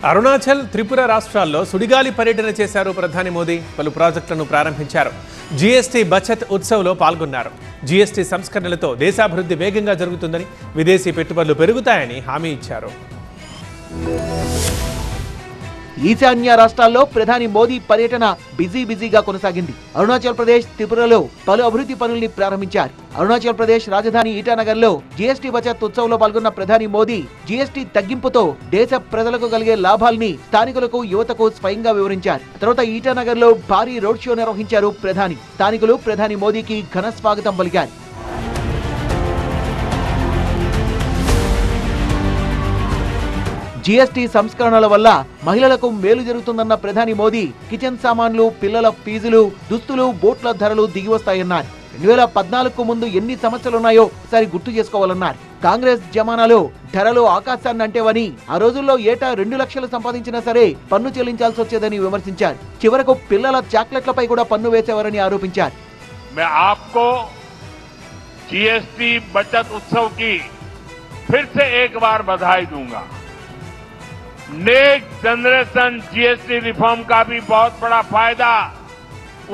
అరుణాచల్, త్రిపుర రాష్ట్రాల్లో సుడిగాలి పర్యటన చేశారు ప్రధాని మోదీ. పలు ప్రాజెక్టులను ప్రారంభించారు. జీఎస్టీ బచత్ ఉత్సవ్లో పాల్గొన్నారు. జీఎస్టీ సంస్కరణలతో దేశాభివృద్ధి వేగంగా జరుగుతుందని, విదేశీ పెట్టుబడులు పెరుగుతాయని హామీ ఇచ్చారు. ఈశాన్య రాష్ట్రాల్లో ప్రధాని మోదీ పర్యటన బిజీగా కొనసాగింది. అరుణాచల్ ప్రదేశ్, త్రిపురలో పలు అభివృద్ధి పనుల్ని ప్రారంభించారు. అరుణాచల్ ప్రదేశ్ రాజధాని ఈటానగర్లో జీఎస్టీ బచత్ ఉత్సవంలో పాల్గొన్న ప్రధాని మోదీ జీఎస్టీ తగ్గింపుతో దేశ ప్రజలకు కలిగే లాభాల్ని స్థానికులకు, యువతకు స్వయంగా వివరించారు. తర్వాత ఈటానగర్లో భారీ రోడ్ షో నిర్వహించారు ప్రధాని. స్థానికులు ప్రధాని మోదీకి ఘన స్వాగతం పలికారు. జీఎస్టీ సంస్కరణల వల్ల మహిళలకు మేలు జరుగుతుందన్న ప్రధాని మోదీ కిచెన్ సామాన్లు, పిల్లల ఫీజులు, దుస్తులు, బోట్ల ధరలు దిగివస్తాయన్నారు. 2014కు ముందు ఎన్ని సమస్యలున్నాయో ఒకసారి గుర్తు చేసుకోవాలన్నారు. కాంగ్రెస్ జమానాలో ధరలు ఆకాశాన్ని అంటేవని, ఆ రోజుల్లో ఏటా 2 లక్షలు సంపాదించినా సరే పన్ను చెల్లించాల్సి వచ్చేదని విమర్శించారు. చివరకు పిల్లల చాక్లెట్లపై కూడా పన్ను వేసేవారని ఆరోపించారు. जीएसटी बचत उत्सव की फिर से एक बार बधाई दूंगा। नेक्स्ट जनरेशन जीएसटी रिफॉर्म का भी बहुत बड़ा फायदा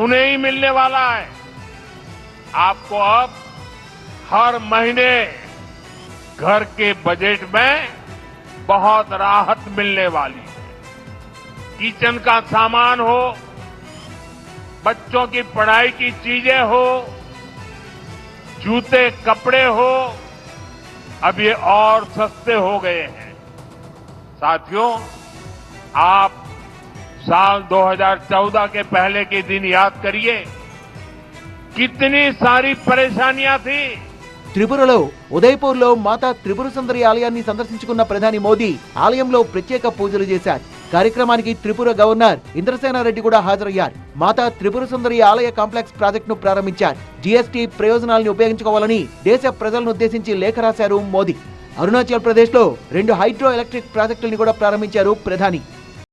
उन्हें ही मिलने वाला है। आपको अब हर महीने घर के बजट में बहुत राहत मिलने वाली है। किचन का सामान हो, बच्चों की पढ़ाई की चीजें हो, जूते कपड़े हो, अब ये और सस्ते हो गए हैं। साथियों, आप साल 2014 के पहले के दिन याद करिए, कितनी सारी परेशानियां थी। త్రిపురలో ఉదయపూర్లో మాతా త్రిపుర సుందరి ఆలయాన్ని సందర్శించుకున్న ప్రధాని మోదీ ఆలయంలో ప్రత్యేక పూజలు చేశారు. కార్యక్రమానికి త్రిపుర గవర్నర్ ఇంద్రసేన రెడ్డి కూడా హాజరయ్యారు. మాతా త్రిపుర సుందరి ఆలయ కాంప్లెక్స్ ప్రాజెక్టును ప్రారంభించారు. జీఎస్టీ ప్రయోజనాలను ఉపయోగించుకోవాలని దేశ ప్రజలను ఉద్దేశించి లేఖ రాశారు మోదీ. అరుణాచల్ ప్రదేశ్ లో 2 హైడ్రో ఎలక్ట్రిక్ ప్రాజెక్టులను కూడా ప్రారంభించారు ప్రధాని.